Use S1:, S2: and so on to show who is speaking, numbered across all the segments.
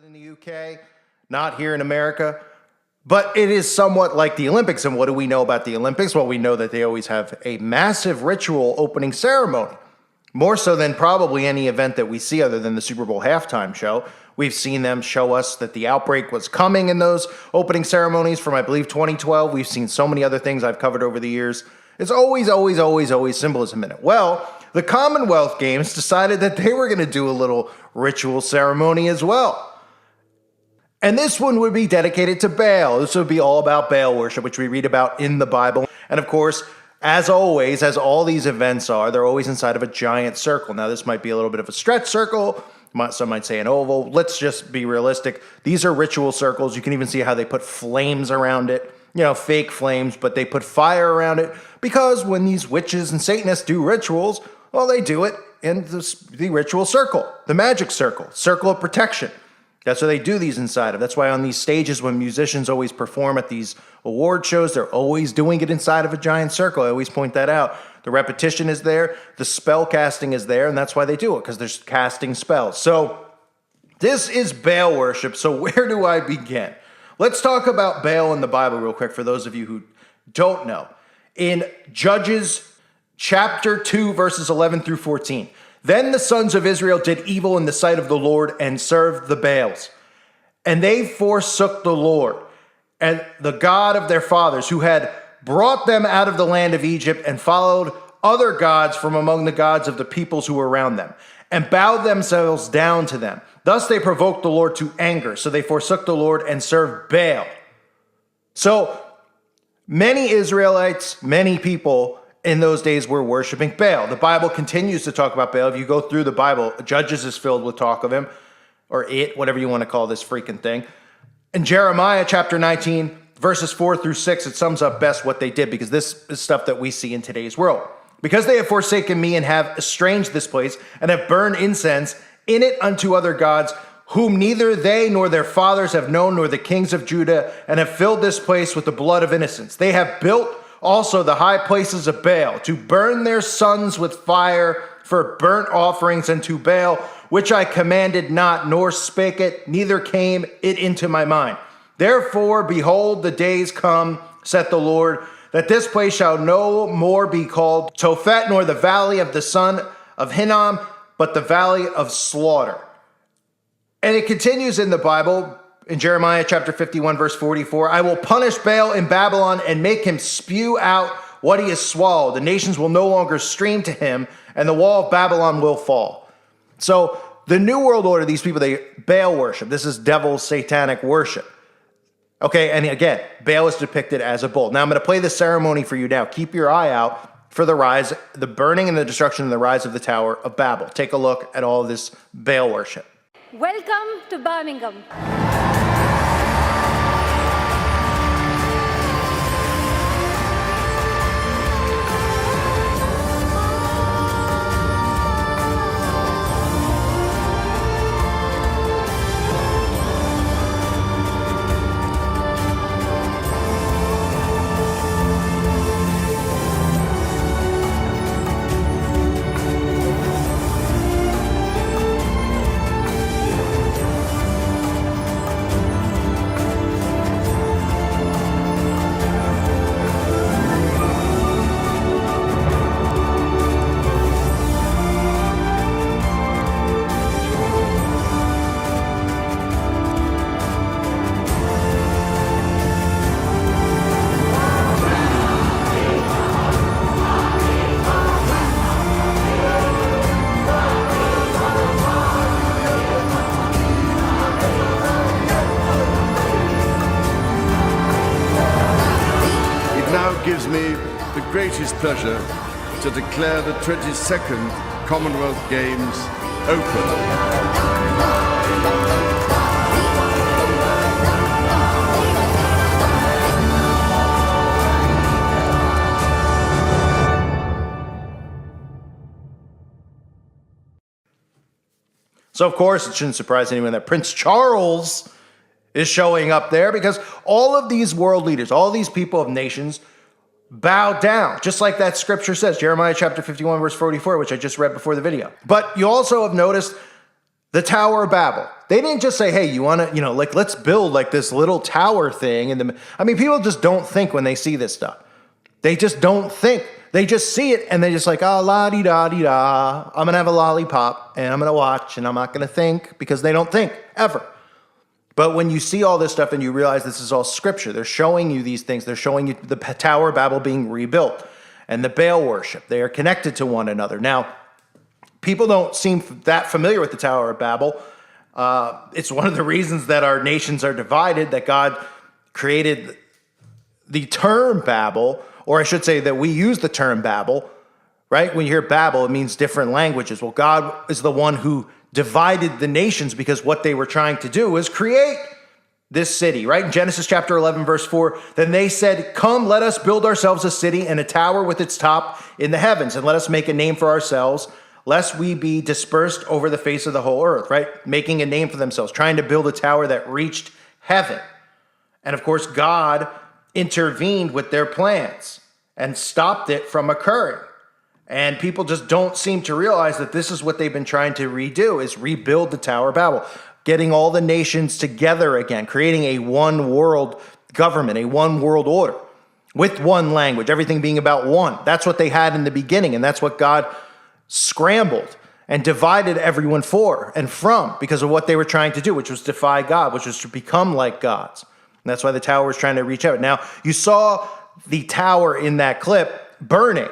S1: in the UK, not here in America. But it is somewhat like the Olympics. And what do we know about the Olympics? Well, we know that they always have a massive ritual opening ceremony, more so than probably any event that we see other than the Super Bowl halftime show. We've seen them show us that the outbreak was coming in those opening ceremonies from, I believe, 2012. We've seen so many other things I've covered over the years. It's always symbolism in it. Well, the Commonwealth Games decided that they were going to do a little ritual ceremony as well. And this one would be dedicated to Baal. This would be all about Baal worship, which we read about in the Bible. And of course, as always, as all these events are, they're always inside of a giant circle. Now, this might be a little bit of a stretch circle. Some might say an oval. Let's just be realistic. These are ritual circles. You can even see how they put flames around it. You know, fake flames, but they put fire around it. Because when these witches and Satanists do rituals, well, they do it in the ritual circle, the magic circle, circle of protection. That's what they do these inside of. That's why on these stages, when musicians always perform at these award shows, they're always doing it inside of a giant circle. I always point that out. The repetition is there. The spell casting is there. And that's why they do it, because they're casting spells. So this is Baal worship. So where do I begin? Let's talk about Baal in the Bible real quick for those of you who don't know. In Judges chapter 2, verses 11 through 14. Then the sons of Israel did evil in the sight of the Lord and served the Baals. And they forsook the Lord and the God of their fathers, who had brought them out of the land of Egypt, and followed other gods from among the gods of the peoples who were around them, and bowed themselves down to them. Thus they provoked the Lord to anger. So they forsook the Lord and served Baal. So many Israelites, many people in those days were worshiping Baal. The Bible continues to talk about Baal. If you go through the Bible, Judges is filled with talk of him, or it, whatever you want to call this freaking thing. In Jeremiah chapter 19, verses 4 through 6, it sums up best what they did, because this is stuff that we see in today's world. Because they have forsaken me and have estranged this place, and have burned incense in it unto other gods, whom neither they nor their fathers have known, nor the kings of Judah, and have filled this place with the blood of innocents. They have built also the high places of Baal, to burn their sons with fire for burnt offerings unto Baal, which I commanded not, nor spake it, neither came it into my mind. Therefore, behold, the days come, saith the Lord, that this place shall no more be called Tophet, nor the valley of the son of Hinnom, but the valley of slaughter. And it continues in the Bible, in Jeremiah chapter 51, verse 44, I will punish Baal in Babylon and make him spew out what he has swallowed. The nations will no longer stream to him, and the wall of Babylon will fall. So the New World Order, these people, they Baal worship. This is devil satanic worship. Okay, and again, Baal is depicted as a bull. Now I'm going to play the ceremony for you now. Keep your eye out for the burning and the destruction and the rise of the Tower of Babel. Take a look at all of this Baal worship.
S2: Welcome to Birmingham.
S3: Gives me the greatest pleasure to declare the 22nd Commonwealth Games open.
S1: So, of course, it shouldn't surprise anyone that Prince Charles is showing up there, because all of these world leaders, all these people of nations, bow down, just like that scripture says, Jeremiah chapter 51, verse 44, which I just read before the video. But you also have noticed the Tower of Babel. They didn't just say, hey, you want to, like, let's build like this little tower thing. People just don't think when they see this stuff. They just don't think. They just see it and they just like, oh, la-di-da-di-da. I'm going to have a lollipop and I'm going to watch and I'm not going to think, because they don't think ever. But when you see all this stuff and you realize this is all scripture, they're showing you these things. They're showing you the Tower of Babel being rebuilt and the Baal worship. They are connected to one another. Now, people don't seem that familiar with the Tower of Babel. It's one of the reasons that our nations are divided, that God created the term Babel, or I should say that we use the term Babel, right? When you hear Babel, it means different languages. Well, God is the one who divided the nations, because what they were trying to do was create this city, right? In Genesis chapter 11, verse 4, then they said, come, let us build ourselves a city and a tower with its top in the heavens, and let us make a name for ourselves, lest we be dispersed over the face of the whole earth, right? Making a name for themselves, trying to build a tower that reached heaven. And of course, God intervened with their plans and stopped it from occurring. And people just don't seem to realize that this is what they've been trying to redo, is rebuild the Tower of Babel, getting all the nations together again, creating a one world government, a one world order with one language, everything being about one. That's what they had in the beginning, and that's what God scrambled and divided everyone for and from, because of what they were trying to do, which was defy God, which was to become like gods. And that's why the tower was trying to reach out. Now, you saw the tower in that clip burning,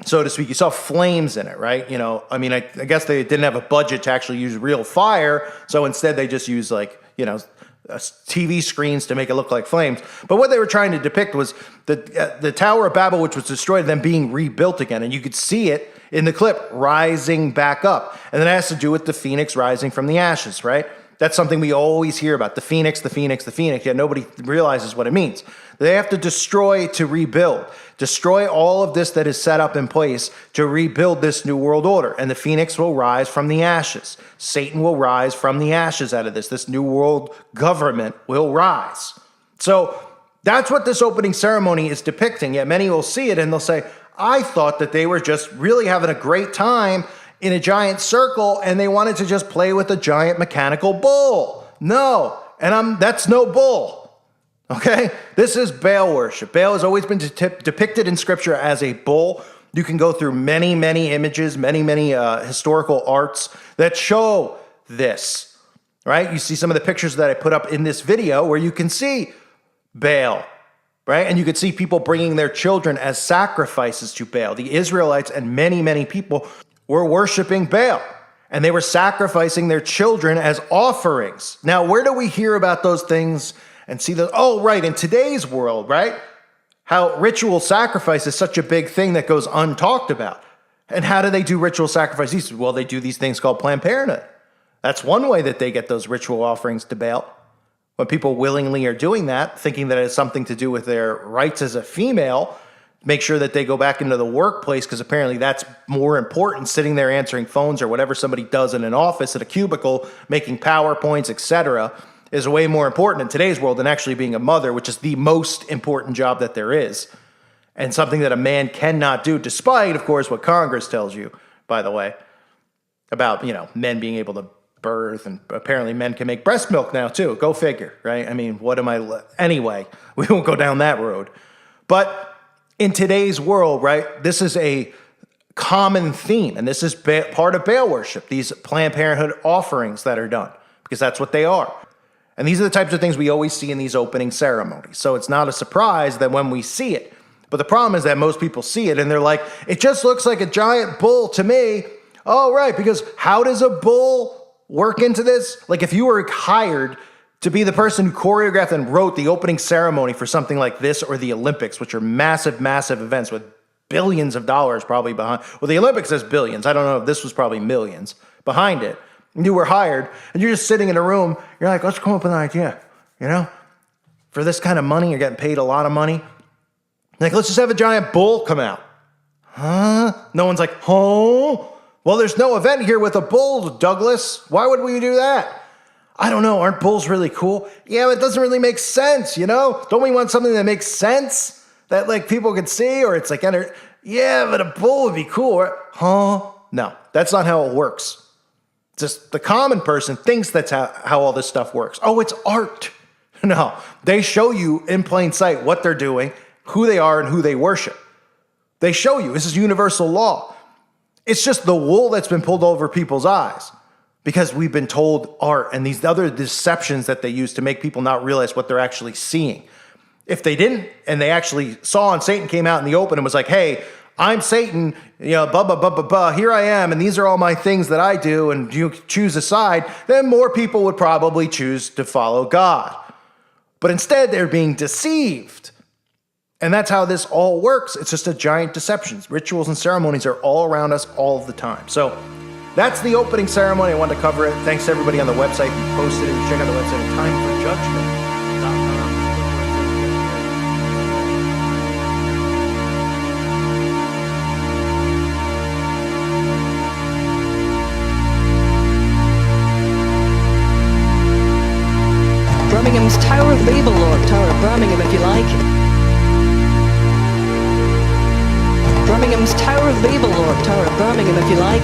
S1: so to speak. You saw flames in it, right? I guess they didn't have a budget to actually use real fire, so instead they just used TV screens to make it look like flames. But what they were trying to depict was the Tower of Babel, which was destroyed, then being rebuilt again. And you could see it in the clip rising back up. And that has to do with the phoenix rising from the ashes, right? That's something we always hear about, the phoenix, the phoenix, the phoenix, yet nobody realizes what it means. They have to destroy to rebuild, destroy all of this that is set up in place to rebuild this new world order. And the phoenix will rise from the ashes. Satan will rise from the ashes out of this. This new world government will rise. So that's what this opening ceremony is depicting. Yet many will see it and they'll say, I thought that they were just really having a great time in a giant circle and they wanted to just play with a giant mechanical bull. No, and that's no bull. Okay, this is Baal worship. Baal has always been depicted in scripture as a bull. You can go through many, many images, many historical arts that show this, right? You see some of the pictures that I put up in this video where you can see Baal, right? And you could see people bringing their children as sacrifices to Baal. The Israelites and many people were worshiping Baal, and they were sacrificing their children as offerings. Now, where do we hear about those things and see those? Oh, right, in today's world, right? How ritual sacrifice is such a big thing that goes untalked about. And how do they do ritual sacrifices? Well, they do these things called Planned Parenthood. That's one way that they get those ritual offerings to Baal. When people willingly are doing that, thinking that it has something to do with their rights as a female, make sure that they go back into the workplace, because apparently that's more important, sitting there answering phones or whatever somebody does in an office at a cubicle, making PowerPoints, etc., is way more important in today's world than actually being a mother, which is the most important job that there is, and something that a man cannot do, despite, of course, what Congress tells you, by the way, about, men being able to birth, and apparently men can make breast milk now too. Go figure, right? Anyway, we won't go down that road. But in today's world, right, this is a common theme, and this is part of Baal worship, these Planned Parenthood offerings that are done, because that's what they are. And these are the types of things we always see in these opening ceremonies. So it's not a surprise that when we see it, but the problem is that most people see it and they're like, it just looks like a giant bull to me. Oh, right, because how does a bull work into this? Like if you were hired to be the person who choreographed and wrote the opening ceremony for something like this, or the Olympics, which are massive events with billions of dollars probably behind. Well, the Olympics has billions. I don't know if this was probably millions behind it. And you were hired, and you're just sitting in a room. You're like, let's come up with an idea, for this kind of money. You're getting paid a lot of money. Like, let's just have a giant bull come out. Huh? No one's like, huh? Well, there's no event here with a bull, Douglas. Why would we do that? I don't know. Aren't bulls really cool? Yeah, but it doesn't really make sense, Don't we want something that makes sense that people can see, or it's yeah, but a bull would be cool. Huh? No, that's not how it works. Just the common person thinks that's how all this stuff works. Oh, it's art. No, they show you in plain sight what they're doing, who they are, and who they worship. They show you. This is universal law. It's just the wool that's been pulled over people's eyes because we've been told art and these other deceptions that they use to make people not realize what they're actually seeing. If they didn't, and they actually saw and Satan came out in the open and was like, hey, I'm Satan, here I am, and these are all my things that I do, and you choose a side, then more people would probably choose to follow God. But instead, they're being deceived. And that's how this all works. It's just a giant deception. Rituals and ceremonies are all around us all of the time. So that's the opening ceremony. I wanted to cover it. Thanks to everybody on the website who posted it. Check out the website at timeforjudgment.com.
S4: Birmingham's Tower of Babel, or Tower of Birmingham if you like. Birmingham's Tower of Babel, or Tower of Birmingham if you like.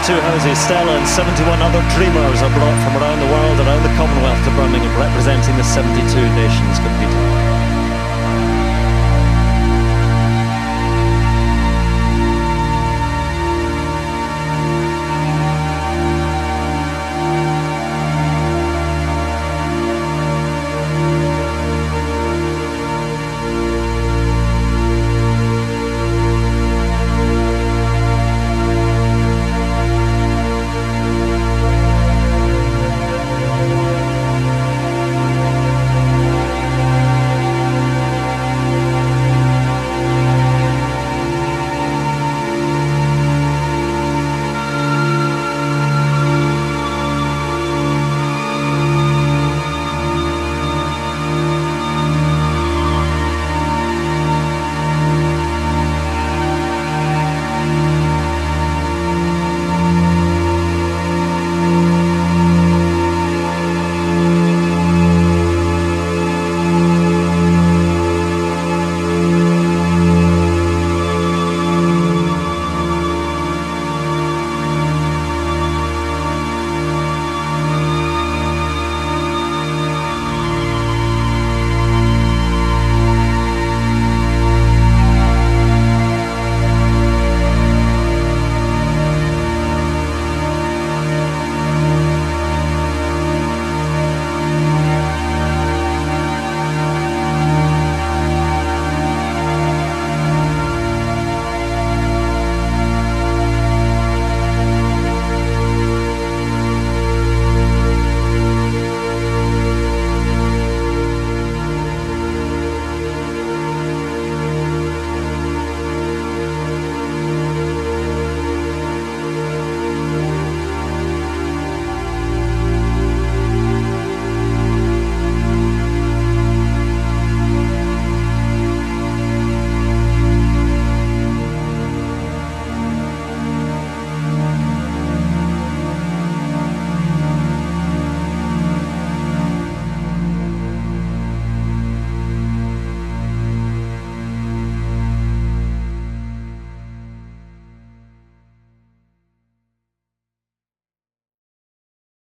S5: Houses, Stella and 71 other dreamers are brought from around the world, around the Commonwealth to Birmingham, representing the 72 nations competing.